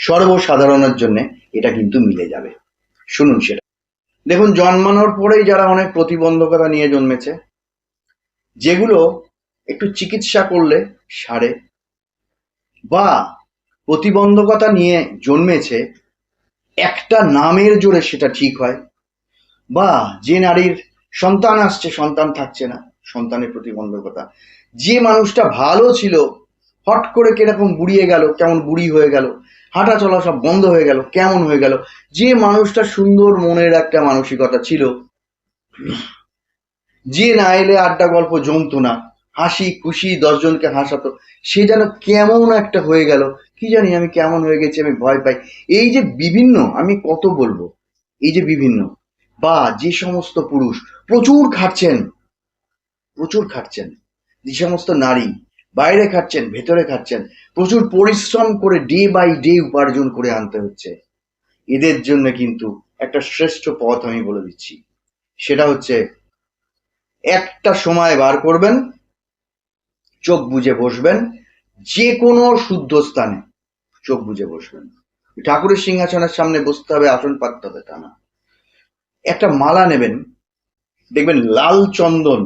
সর্বসাধারণের জন্য এটা কিন্তু মিলে যাবে। শুনুন সেটা। দেখুন, জন্মানোর পরেই যারা অনেক প্রতিবন্ধকতা নিয়ে জন্মেছে, যেগুলো একটু চিকিৎসা করলে সারে, বা প্রতিবন্ধকতা নিয়ে জন্মেছে একটা নামের জোরে সেটা ঠিক হয়, বা যে নারীর সন্তান আসছে সন্তান থাকছে না, সন্তানের প্রতিবন্ধকতা, যে মানুষটা ভালো ছিল হট করে কিরকম বুড়িয়ে গেল, কেমন বুড়ি হয়ে গেল, হাঁটা চলা সব বন্ধ হয়ে গেল, কেমন হয়ে গেল, যে মানুষটা সুন্দর মনের একটা মানসিকতা ছিল, যে না এলে আড্ডা গল্প জমতো না, হাসি খুশি 10 জনকে হাসাতো, সে যেন কেমন একটা হয়ে গেল, কি জানি আমি কেমন হয়ে গেছি, আমি ভয় পাই। এই যে বিভিন্ন, আমি কত বলবো, এই যে বিভিন্ন, বা যে সমস্ত পুরুষ প্রচুর খাটছেন, প্রচুর খাটছেন, যে সমস্ত নারী বাইরে খাটছেন ভেতরে খাটছেন, প্রচুর পরিশ্রম করে ডে বাই ডে উপার্জন করে আনতে হচ্ছে, এদের জন্য কিন্তু একটা শ্রেষ্ঠ পথ আমি বলে দিচ্ছি। সেটা হচ্ছে একটা সময় বার করবেন, চোখ বুজে বসবেন, যে কোনো শুদ্ধ স্থানে চোখ বুজে বসবেন। ঠাকুরের সিংহাসনের সামনে বসতে হবে, আসন পাততে হবে তা না। একটা মালা নেবেন, দেখবেন লাল চন্দন,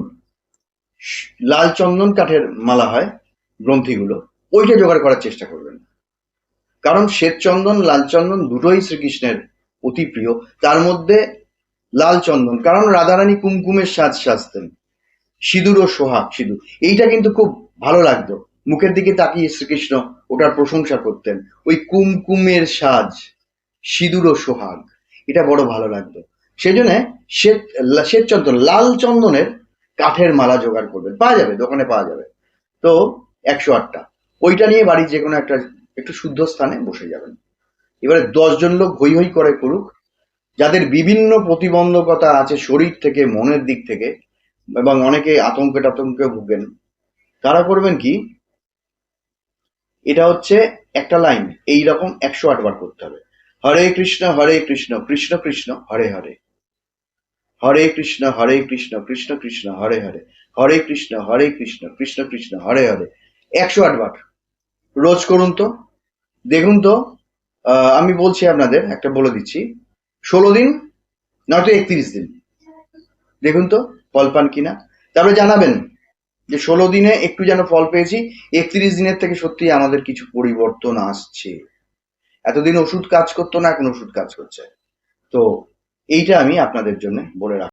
লাল চন্দন কাঠের মালা হয় গ্রন্থিগুলো, ওইটা জোগাড় করার চেষ্টা করবেন। কারণ শ্বেত চন্দন লাল চন্দন দুটোই শ্রীকৃষ্ণের অতি প্রিয়, তার মধ্যে লাল চন্দন, কারণ রাধারানী কুমকুমের সাজ সাজতেন, সিঁদুর ও সোহাগ, সিঁদুর, এইটা কিন্তু খুব ভালো লাগতো, মুখের দিকে তাকিয়ে শ্রীকৃষ্ণ ওটার প্রশংসা করতেন, ওই কুমকুমের সাজ, সিঁদুর ও সোহাগ, এটা বড় ভালো লাগতো। সেই জন্য শ্বেত শ্বেত চন্দন, লাল চন্দনের কাঠের মালা জোগাড় করবেন, পাওয়া যাবে, দোকানে পাওয়া যাবে। তো 108টা, ওইটা নিয়ে বাড়ির যে কোনো একটা একটু শুদ্ধ স্থানে বসে যাবেন। এবারে 10 জন লোক হৈ হৈ করে করুক, যাদের বিভিন্ন প্রতিবন্ধকতা আছে শরীর থেকে মনের দিক থেকে, এবং অনেকে আতঙ্কে টাতঙ্কে ভুগেন, তারা করবেন কি, এটা হচ্ছে একটা লাইন এইরকম 108 বার করতে হবে। হরে কৃষ্ণ কৃষ্ণ কৃষ্ণ হরে হরে, হরে কৃষ্ণ কৃষ্ণ কৃষ্ণ হরে হরে, হরে কৃষ্ণ কৃষ্ণ কৃষ্ণ হরে হরে, 108 বার রোজ করুন তো। দেখুন তো, আমি বলছি আপনাদের, একটা বলে দিচ্ছি, 16 দিন নয়তো 31 দিন, দেখুন তো ফল পান কিনা। তারপরে জানাবেন যে 16 দিনে একটু যেন ফল পেয়েছি, 31 দিনের থেকে সত্যি আমাদের কিছু পরিবর্তন আসছে। এতদিন ওষুধ কাজ করতো না, এখন ওষুধ কাজ করছে। তো এইটা আমি আপনাদের জন্য বলে রাখি।